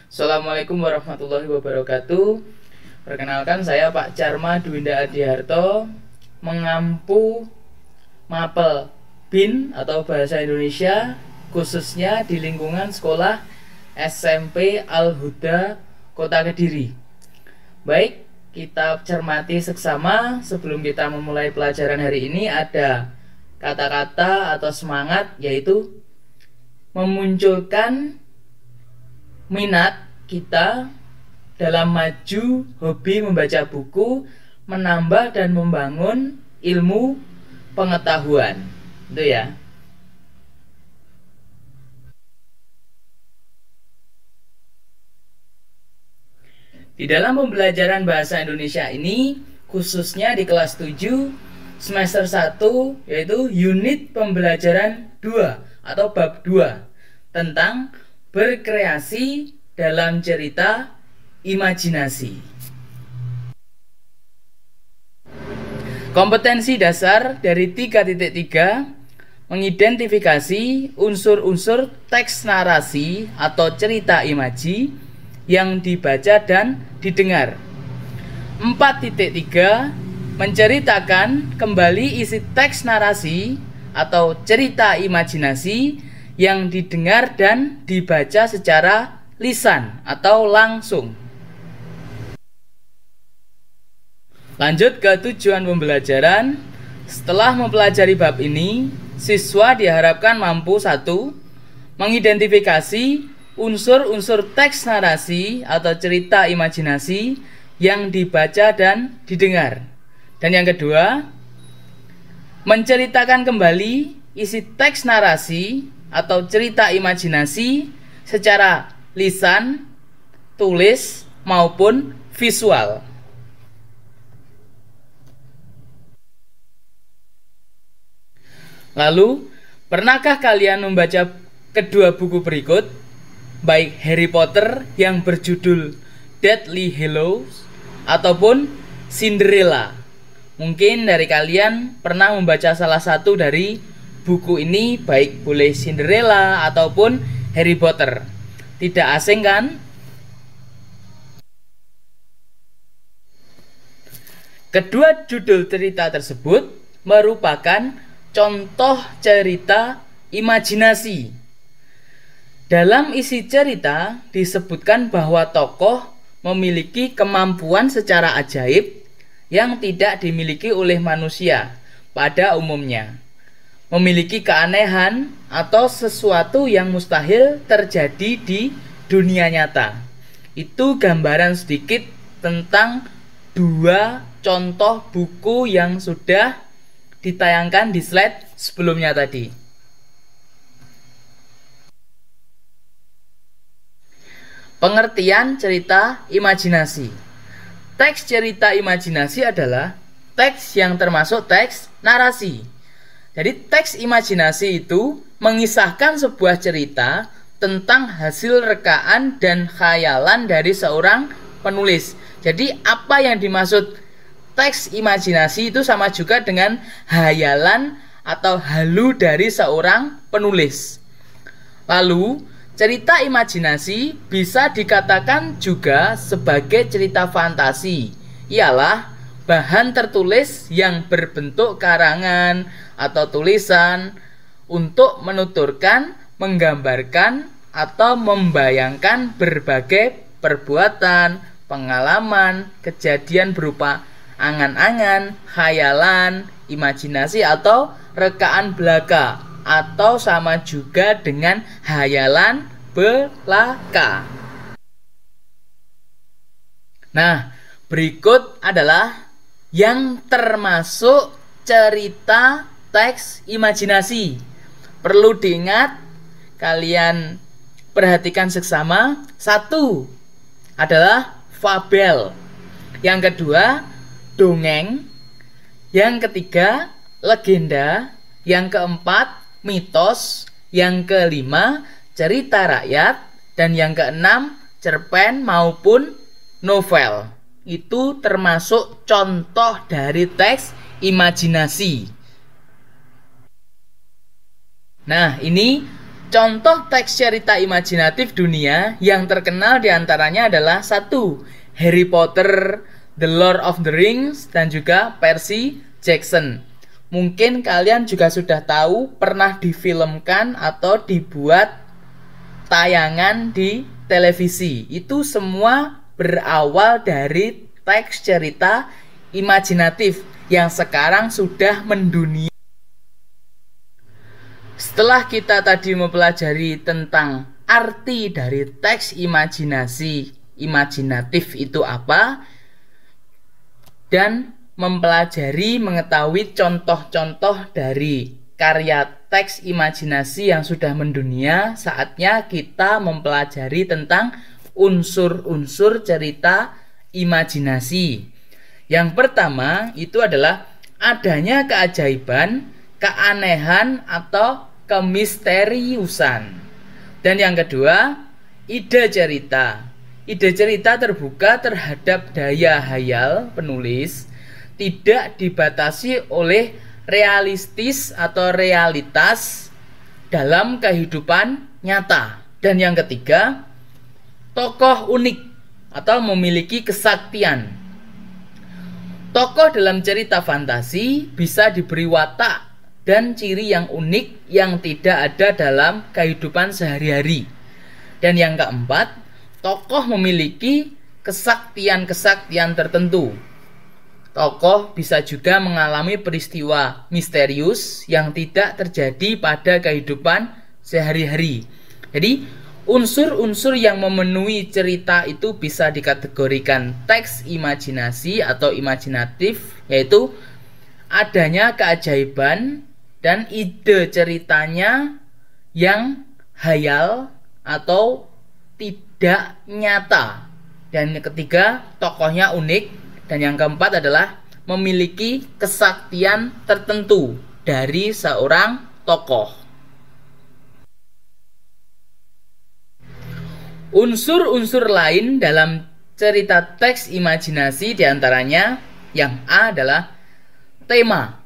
Assalamualaikum warahmatullahi wabarakatuh. Perkenalkan, saya Pak Carma Dwinda Adiharto, mengampu mapel BIN atau Bahasa Indonesia, khususnya di lingkungan sekolah SMP Al-Huda Kota Kediri. Baik, kita cermati seksama. Sebelum kita memulai pelajaran hari ini, ada kata-kata atau semangat, yaitu memunculkan minat kita dalam maju hobi membaca buku, menambah dan membangun ilmu pengetahuan. Itu ya. Di dalam pembelajaran bahasa Indonesia ini, khususnya di kelas 7 semester 1, yaitu unit pembelajaran 2 atau bab 2 tentang berkreasi dalam cerita imajinasi. Kompetensi dasar dari 3.3 mengidentifikasi unsur-unsur teks narasi atau cerita imaji yang dibaca dan didengar. 4.3 menceritakan kembali isi teks narasi atau cerita imajinasi yang didengar dan dibaca secara lisan atau langsung. Lanjut ke tujuan pembelajaran. Setelah mempelajari bab ini, siswa diharapkan mampu 1. Mengidentifikasi unsur-unsur teks narasi atau cerita imajinasi yang dibaca dan didengar. Dan yang kedua, menceritakan kembali isi teks narasi atau cerita imajinasi secara lisan, tulis, maupun visual. Lalu, pernahkah kalian membaca kedua buku berikut, baik Harry Potter yang berjudul Deathly Hallows ataupun Cinderella? Mungkin dari kalian pernah membaca salah satu dari buku ini, baik boleh Cinderella ataupun Harry Potter. Tidak asing kan? Kedua judul cerita tersebut merupakan contoh cerita imajinasi. Dalam isi cerita disebutkan bahwa tokoh memiliki kemampuan secara ajaib yang tidak dimiliki oleh manusia pada umumnya. Memiliki keanehan atau sesuatu yang mustahil terjadi di dunia nyata. Itu gambaran sedikit tentang dua contoh buku yang sudah ditayangkan di slide sebelumnya tadi. Pengertian cerita imajinasi. Teks cerita imajinasi adalah teks yang termasuk teks narasi. Jadi teks imajinasi itu mengisahkan sebuah cerita tentang hasil rekaan dan khayalan dari seorang penulis. Jadi apa yang dimaksud teks imajinasi itu sama juga dengan hayalan atau halu dari seorang penulis. Lalu, cerita imajinasi bisa dikatakan juga sebagai cerita fantasi. Ialah bahan tertulis yang berbentuk karangan atau tulisan untuk menuturkan, menggambarkan, atau membayangkan berbagai perbuatan, pengalaman, kejadian berupa angan-angan, khayalan, imajinasi, atau rekaan belaka, atau sama juga dengan hayalan belaka. Nah, berikut adalah yang termasuk cerita teks imajinasi. Perlu diingat, kalian perhatikan seksama. 1 adalah fabel. Yang kedua, dongeng. Yang ketiga, legenda. Yang keempat, mitos. Yang kelima, cerita rakyat. Dan yang keenam, cerpen maupun novel. Itu termasuk contoh dari teks imajinasi. Nah, ini Contoh teks cerita imajinatif dunia yang terkenal diantaranya adalah 1. Harry Potter, The Lord of the Rings, dan juga Percy Jackson. Mungkin kalian juga sudah tahu pernah difilmkan atau dibuat tayangan di televisi. Itu semua berawal dari teks cerita imajinatif yang sekarang sudah mendunia. Setelah kita tadi mempelajari tentang arti dari teks imajinatif itu apa, dan mempelajari mengetahui contoh-contoh dari karya teks imajinasi yang sudah mendunia, saatnya kita mempelajari tentang unsur-unsur cerita imajinasi. Yang pertama itu adalah adanya keajaiban, keanehan, atau kemisteriusan. Dan yang kedua, ide cerita. Ide cerita terbuka terhadap daya hayal penulis, tidak dibatasi oleh realistis atau realitas dalam kehidupan nyata. Dan yang ketiga, tokoh unik atau memiliki kesaktian. Tokoh dalam cerita fantasi bisa diberi watak dan ciri yang unik yang tidak ada dalam kehidupan sehari-hari. Dan yang keempat, tokoh memiliki kesaktian-kesaktian tertentu. Tokoh bisa juga mengalami peristiwa misterius yang tidak terjadi pada kehidupan sehari-hari. Jadi, unsur-unsur yang memenuhi cerita itu bisa dikategorikan teks imajinasi atau imajinatif, yaitu adanya keajaiban dan ide ceritanya yang hayal atau tidak nyata. Dan yang ketiga, tokohnya unik. Dan yang keempat adalah memiliki kesaktian tertentu dari seorang tokoh. Unsur-unsur lain dalam cerita teks imajinasi diantaranya yang A adalah tema,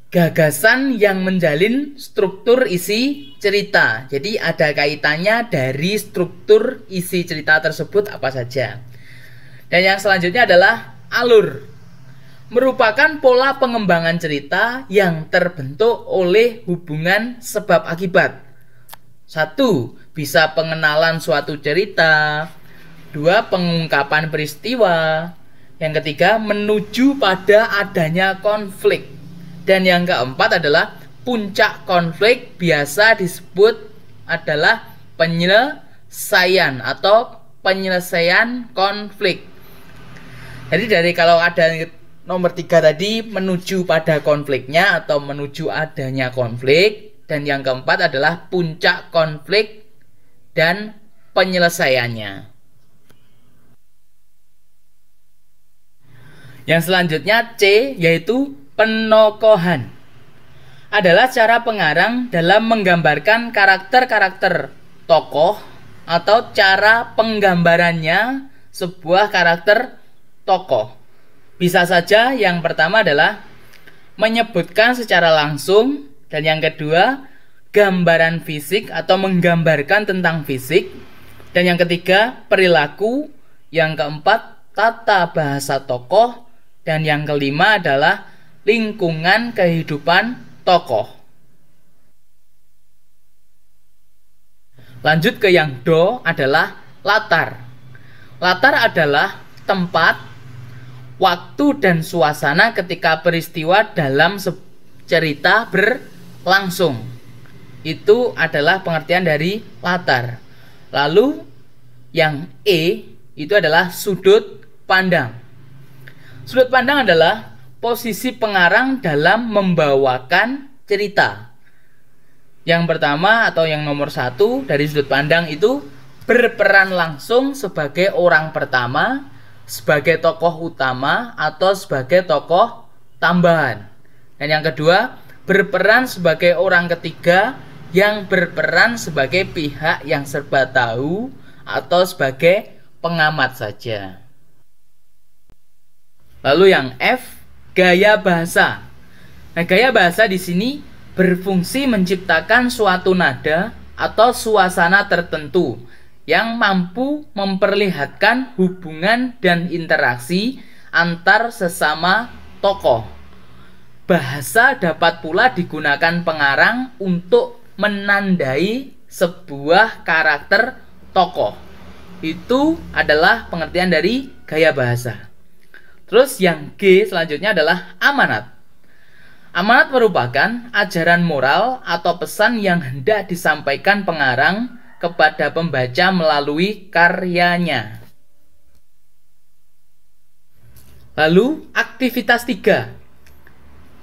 gagasan yang menjalin struktur isi cerita. Jadi ada kaitannya dari struktur isi cerita tersebut apa saja. Dan yang selanjutnya adalah alur, merupakan pola pengembangan cerita yang terbentuk oleh hubungan sebab akibat. 1. Bisa pengenalan suatu cerita. 2. Pengungkapan peristiwa. Yang ketiga, menuju pada adanya konflik. Dan yang keempat adalah puncak konflik, biasa disebut adalah penyelesaian atau penyelesaian konflik. Jadi dari kalau ada nomor 3 tadi menuju pada konfliknya atau menuju adanya konflik, dan yang keempat adalah puncak konflik dan penyelesaiannya. Yang selanjutnya C, yaitu penokohan. Adalah cara pengarang dalam menggambarkan karakter-karakter tokoh atau cara penggambarannya sebuah karakter tokoh. Bisa saja yang pertama adalah menyebutkan secara langsung, dan yang kedua gambaran fisik atau menggambarkan tentang fisik, dan yang ketiga perilaku, yang keempat tata bahasa tokoh, dan yang kelima adalah lingkungan kehidupan tokoh. Lanjut ke yang do adalah latar. Latar adalah tempat, waktu, dan suasana ketika peristiwa dalam cerita berlangsung. Itu adalah pengertian dari latar. Lalu yang E itu adalah sudut pandang. Sudut pandang adalah posisi pengarang dalam membawakan cerita. Yang pertama atau yang nomor 1 dari sudut pandang itu berperan langsung sebagai orang pertama, sebagai tokoh utama, atau sebagai tokoh tambahan. Dan yang kedua, berperan sebagai orang ketiga yang berperan sebagai pihak yang serba tahu atau sebagai pengamat saja. Lalu yang F, gaya bahasa. Nah, gaya bahasa di sini berfungsi menciptakan suatu nada atau suasana tertentu yang mampu memperlihatkan hubungan dan interaksi antar sesama tokoh. Bahasa dapat pula digunakan pengarang untuk menandai sebuah karakter tokoh. Itu adalah pengertian dari gaya bahasa. Terus yang G selanjutnya adalah amanat. Amanat merupakan ajaran moral atau pesan yang hendak disampaikan pengarang kepada pembaca melalui karyanya. Lalu aktivitas 3.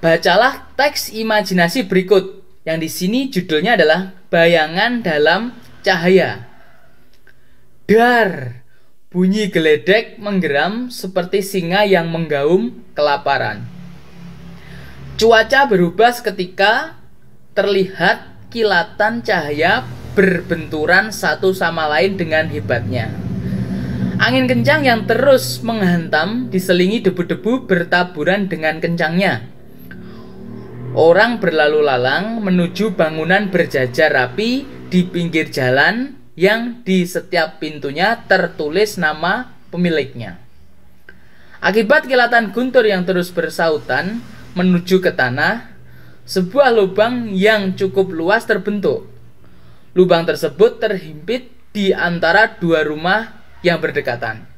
Bacalah teks imajinasi berikut, yang di sini judulnya adalah Bayangan dalam Cahaya. Dar, bunyi geledek menggeram seperti singa yang menggaum kelaparan. Cuaca berubah seketika, terlihat kilatan cahaya berbenturan satu sama lain dengan hebatnya. Angin kencang yang terus menghantam diselingi debu-debu bertaburan dengan kencangnya. Orang berlalu lalang menuju bangunan berjajar rapi di pinggir jalan yang di setiap pintunya tertulis nama pemiliknya. Akibat kilatan guntur yang terus bersautan menuju ke tanah, sebuah lubang yang cukup luas terbentuk. Lubang tersebut terhimpit di antara dua rumah yang berdekatan.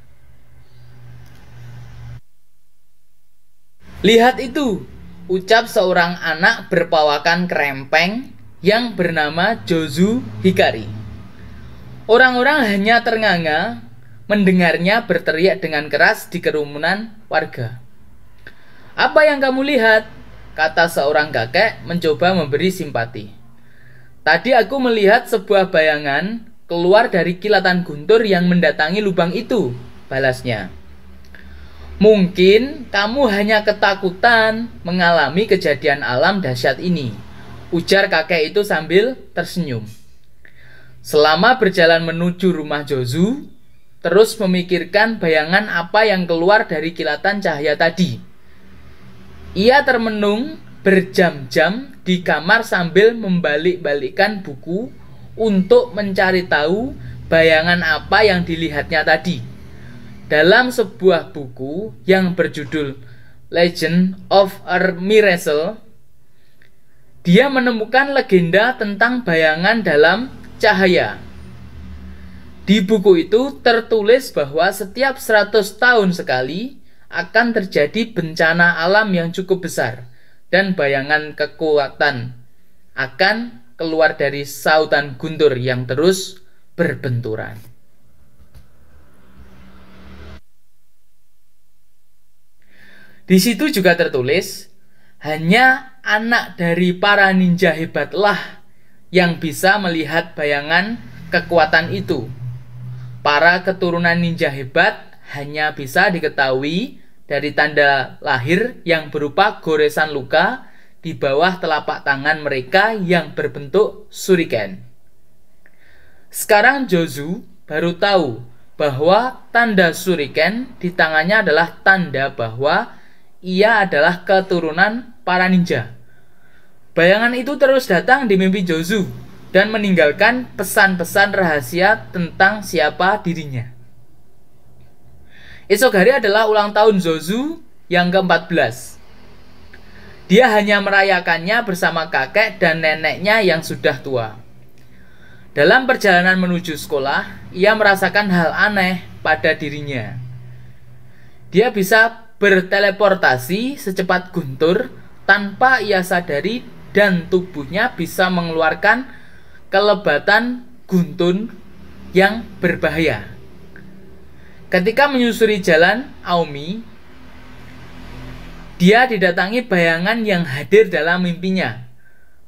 Lihat itu, ucap seorang anak berpawakan kerempeng yang bernama Jozu Hikari. Orang-orang hanya ternganga mendengarnya berteriak dengan keras di kerumunan warga. "Apa yang kamu lihat?" kata seorang kakek mencoba memberi simpati. "Tadi aku melihat sebuah bayangan keluar dari kilatan guntur yang mendatangi lubang itu," balasnya. "Mungkin kamu hanya ketakutan mengalami kejadian alam dahsyat ini," ujar kakek itu sambil tersenyum. Selama berjalan menuju rumah Jozu, terus memikirkan bayangan apa yang keluar dari kilatan cahaya tadi. Ia termenung berjam-jam di kamar sambil membalik-balikkan buku untuk mencari tahu bayangan apa yang dilihatnya tadi. Dalam sebuah buku yang berjudul Legend of a Miracle, dia menemukan legenda tentang bayangan dalam cahaya. Di buku itu tertulis bahwa setiap 100 tahun sekali akan terjadi bencana alam yang cukup besar, dan bayangan kekuatan akan keluar dari sautan guntur yang terus berbenturan. Di situ juga tertulis, hanya anak dari para ninja hebatlah yang bisa melihat bayangan kekuatan itu. Para keturunan ninja hebat hanya bisa diketahui dari tanda lahir yang berupa goresan luka di bawah telapak tangan mereka yang berbentuk shuriken. Sekarang Jozu baru tahu bahwa tanda shuriken di tangannya adalah tanda bahwa ia adalah keturunan para ninja. Bayangan itu terus datang di mimpi Jozu dan meninggalkan pesan-pesan rahasia tentang siapa dirinya. Esok hari adalah ulang tahun Jozu yang ke-14. Dia hanya merayakannya bersama kakek dan neneknya yang sudah tua. Dalam perjalanan menuju sekolah, ia merasakan hal aneh pada dirinya. Dia bisa berteleportasi secepat guntur tanpa ia sadari, dan tubuhnya bisa mengeluarkan kelebatan guntur yang berbahaya. Ketika menyusuri jalan Aomi, dia didatangi bayangan yang hadir dalam mimpinya.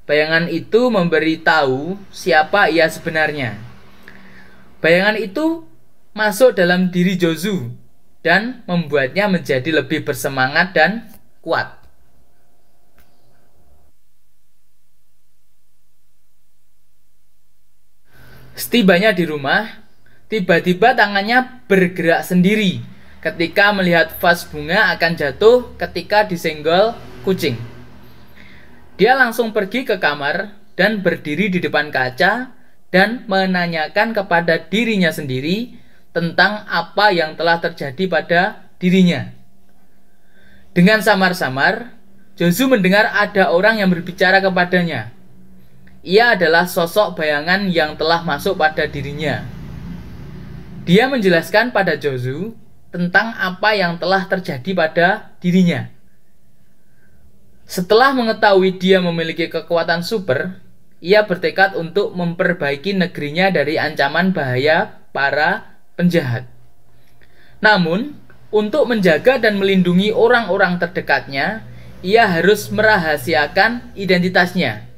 Bayangan itu memberitahu siapa ia sebenarnya. Bayangan itu masuk dalam diri Jozu dan membuatnya menjadi lebih bersemangat dan kuat. Setibanya di rumah, tiba-tiba tangannya bergerak sendiri ketika melihat vas bunga akan jatuh ketika disenggol kucing. Dia langsung pergi ke kamar dan berdiri di depan kaca dan menanyakan kepada dirinya sendiri tentang apa yang telah terjadi pada dirinya. Dengan samar-samar, Jozu mendengar ada orang yang berbicara kepadanya. Ia adalah sosok bayangan yang telah masuk pada dirinya. Dia menjelaskan pada Jozu tentang apa yang telah terjadi pada dirinya. Setelah mengetahui dia memiliki kekuatan super, ia bertekad untuk memperbaiki negerinya dari ancaman bahaya para penjahat. Namun, untuk menjaga dan melindungi orang-orang terdekatnya, ia harus merahasiakan identitasnya.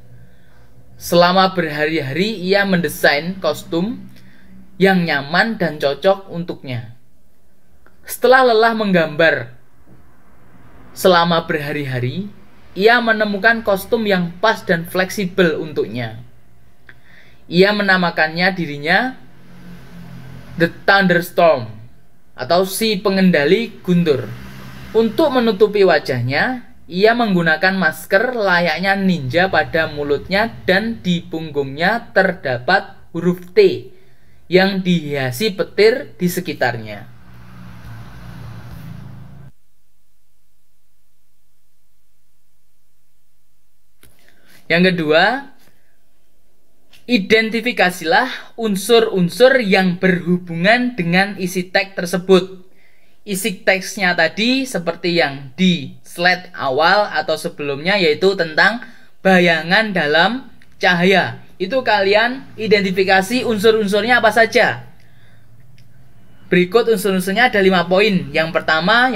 Selama berhari-hari ia mendesain kostum yang nyaman dan cocok untuknya. Setelah lelah menggambar selama berhari-hari, ia menemukan kostum yang pas dan fleksibel untuknya. Ia menamakannya dirinya The Thunderstorm atau si pengendali guntur. Untuk menutupi wajahnya, ia menggunakan masker layaknya ninja pada mulutnya dan di punggungnya terdapat huruf T yang dihiasi petir di sekitarnya. Yang kedua, identifikasilah unsur-unsur yang berhubungan dengan isi teks tersebut. Isi teksnya tadi seperti yang di slide awal atau sebelumnya, yaitu tentang bayangan dalam cahaya. Itu kalian identifikasi unsur-unsurnya apa saja. Berikut unsur-unsurnya ada 5 poin. Yang pertama,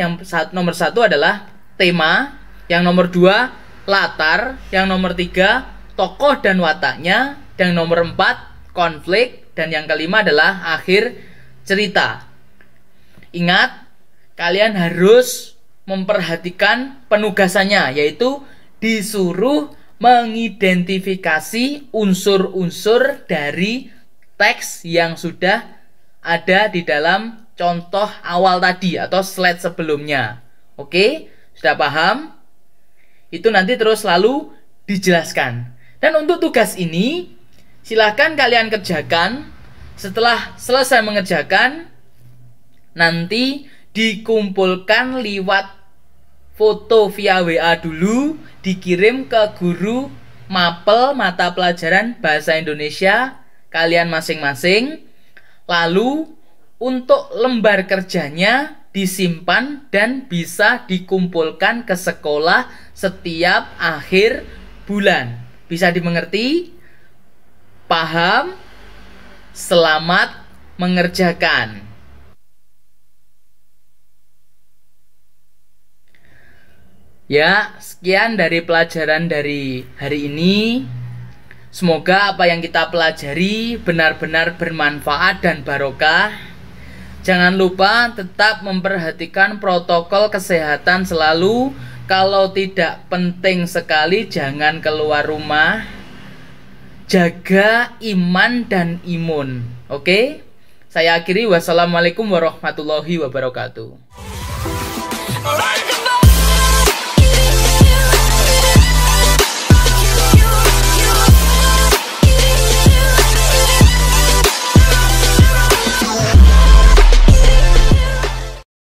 nomor 1 adalah tema. Yang nomor 2, latar. Yang nomor 3, tokoh dan wataknya. Yang nomor 4, konflik. Dan yang kelima adalah akhir cerita. Ingat, kalian harus memperhatikan penugasannya, yaitu disuruh mengidentifikasi unsur-unsur dari teks yang sudah ada di dalam contoh awal tadi atau slide sebelumnya. Oke, sudah paham? Itu nanti terus selalu dijelaskan. Dan untuk tugas ini, silahkan kalian kerjakan. Setelah selesai mengerjakan, nanti dikumpulkan lewat foto via WA dulu, dikirim ke guru mapel mata pelajaran bahasa Indonesia kalian masing-masing. Lalu untuk lembar kerjanya disimpan dan bisa dikumpulkan ke sekolah setiap akhir bulan. Bisa dimengerti? Paham? Selamat mengerjakan. Ya, sekian dari pelajaran dari hari ini. Semoga apa yang kita pelajari benar-benar bermanfaat dan barokah. Jangan lupa tetap memperhatikan protokol kesehatan selalu. Kalau tidak penting sekali, jangan keluar rumah. Jaga iman dan imun. Oke? Saya akhiri. Wassalamualaikum warahmatullahi wabarakatuh.